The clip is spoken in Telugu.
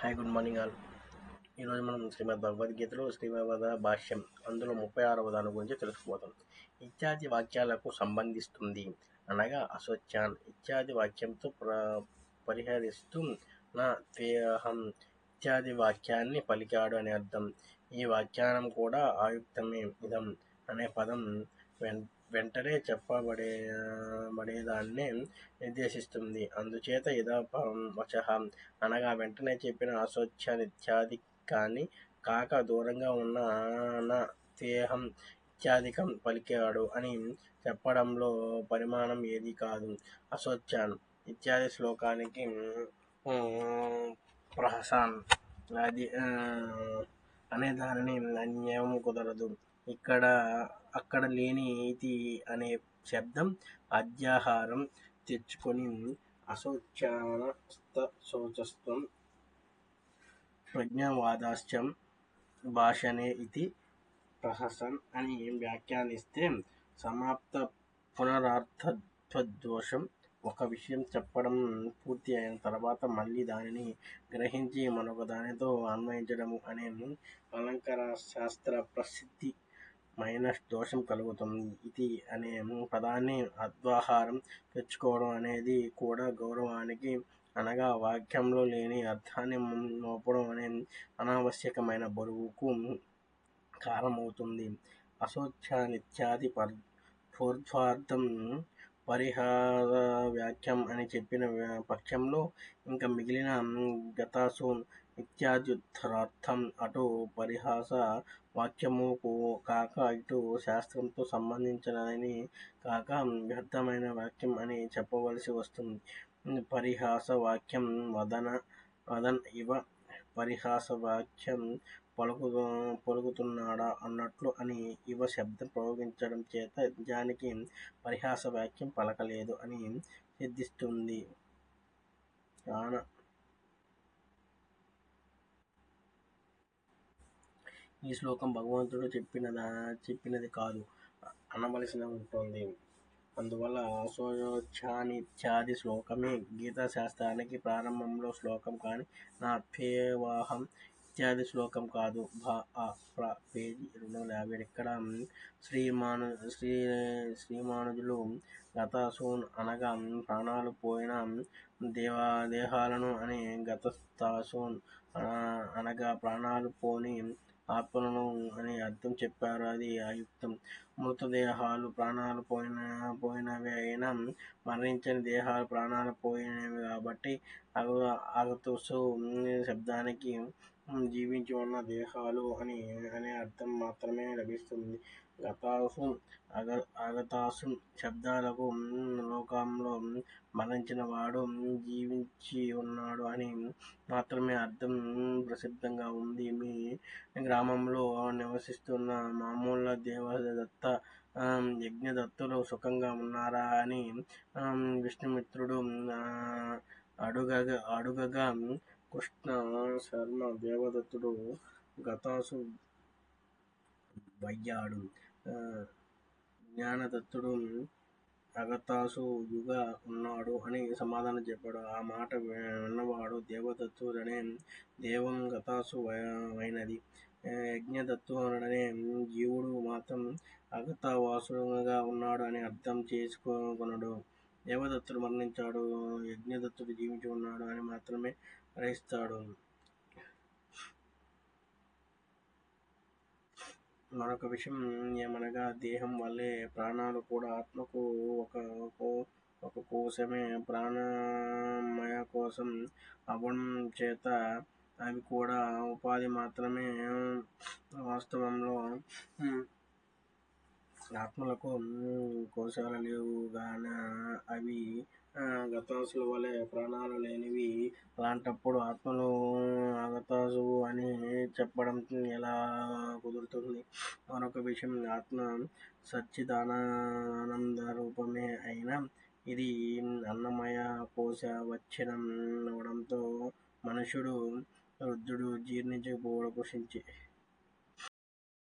Hi, good morning all. ఈరోజు మనం శ్రీమద్ భగవద్గీతలో శ్రీమద్ భాష్యం అందులో 36వ దాని గురించి తెలుసుకోబోతాం. ఇత్యాది వాక్యాలకు సంబంధిస్తుంది అనగా అసోచ్యాన్ ఇత్యాది వాక్యంతో పరిహరిస్తూ నా త్వేహం ఇత్యాది వాక్యాన్ని పలికాడు అని అర్థం. ఈ వ్యాఖ్యానం కూడా ఆయుక్తమే. ఇదం అనే పదం వెంటనే చెప్పబడేదాన్నే నిర్దేశిస్తుంది. అందుచేత వచః అనగా వెంటనే చెప్పిన అశోచ్యానిత్యాది కాని కాక దూరంగా ఉన్న నా త్వేహం ఇత్యాదికం పలికాడు అని చెప్పడంలో పరిమాణం ఏదీ కాదు. అశోచ్యాన్ ఇత్యాది శ్లోకానికి ప్రహసన్ అది అనే దానిని అన్వయం కుదరదు. అక్కడ లేని ఇతి అనే శబ్దం అధ్యాహారం తెచ్చుకొని అశోచ్యానస్తశోచస్త్వం ప్రజ్ఞావాదాశ్చం భాషనే ఇతి ప్రహసన్ అని వ్యాఖ్యానిస్తే సమాప్త పునరార్థత్వదోషం. ఒక విషయం చెప్పడం పూర్తి అయిన తర్వాత మళ్ళీ దానిని గ్రహించి మరొక దానితో అన్వయించడము అనే అలంకార శాస్త్ర ప్రసిద్ధమైన దోషం కలుగుతుంది. ఇతి అనే పదాన్ని అధ్యాహారం తెచ్చుకోవడం అనేది కూడా గౌరవానికి అనగా వాక్యంలో లేని అర్థాన్ని మోపడం అనే అనావశ్యకమైన బరువుకు కారణమవుతుంది. అశోచ్యానిత్యాది పూర్వార్థం పరిహాసవాక్యం అని చెప్పిన పక్షంలో ఇంకా మిగిలిన గతాసూన్ ఇత్యాద్యుత్తరార్థం అటు పరిహాస వాక్యము కాక ఇటు శాస్త్రంతో సంబంధించినదని కాక వ్యర్థమైన వాక్యం అని చెప్పవలసి వస్తుంది. పరిహాస వాక్యం వదన్ ఇవ పరిహాస వాక్యం పలుకుతున్నాడా అన్నట్లు అని ఇవ శబ్దం ప్రయోగించడం చేత నిజానికి పరిహాస వాక్యం పలకలేదు అని సిద్ధిస్తుంది కాన ఈ శ్లోకం భగవంతుడు చెప్పినది కాదు అనవలసి ఉంటుంది. అందువల్ల అశోచ్యానిత్యాది శ్లోకమే గీతాశాస్త్రానికి ప్రారంభంలో శ్లోకం కానీ నా త్వేవాహం ఇత్యాది శ్లోకం కాదు. పేజీ 257. ఇక్కడ శ్రీమానుజులు గతాసూన్ అనగా ప్రాణాలు పోయిన దేహాలను అని గతస్థాసూన్ అనగా ప్రాణాలు పోని ఆత్మలను అని అర్థం చెప్పారు. అది అయుక్తం. మృతదేహాలు ప్రాణాలు పోయినవి అయినా మరణించని దేహాలు ప్రాణాలు పోయినవి కాబట్టి అగతుసు శబ్దానికి జీవించి ఉన్న దేహాలు అనే అర్థం మాత్రమే లభిస్తుంది. గతాసు అగతాసు శబ్దాలకు లోకంలో మరణించిన వాడు జీవించి ఉన్నాడు అని మాత్రమే అర్థం ప్రసిద్ధంగా ఉంది. మీ గ్రామంలో నివసిస్తున్న మామూలు దేవదత్త యజ్ఞదత్తులు సుఖంగా ఉన్నారా అని విష్ణుమిత్రుడు అడుగగా కృష్ణ శర్మ దేవదత్తుడు గతాసు వయ్యాడు. జ్ఞానదత్తుడు అగతాసు యుగా ఉన్నాడు అని సమాధానం చెప్పాడు. ఆ మాట విన్నవాడు దేవదత్తుడనే దేవం గతాసు అయినది. యజ్ఞదత్తుడనే జీవుడు మాత్రం అగతావాసుగా ఉన్నాడు అని అర్థం చేసుకొనడు. దేవదత్తుడు మరణించాడు, యజ్ఞదత్తుడు జీవించి ఉన్నాడు అని మాత్రమే గ్రహిస్తాడు. మరొక విషయం ఏమనగా దేహం వల్లే ప్రాణాలు కూడా ఆత్మకు ఒక కోశమే. ప్రాణమయ కోశం అవ్వడం చేత అవి కూడా ఉపాధి మాత్రమే. వాస్తవంలో ఆత్మలకు కోశాలు లేవు గాన అవి గతాసుల వలె ప్రాణాలు లేనివి. అలాంటప్పుడు ఆత్మలు అగతాసు అని చెప్పడం ఎలా కుదురుతుంది? మరొక విషయం, ఆత్మ సచ్చిదానందరూపమే అయినా ఇది అన్నమయ కోశ విచ్ఛిన్నం అవడంతో మనుష్యుడు వృద్ధుడు జీర్ణించకపోవడం కృషించి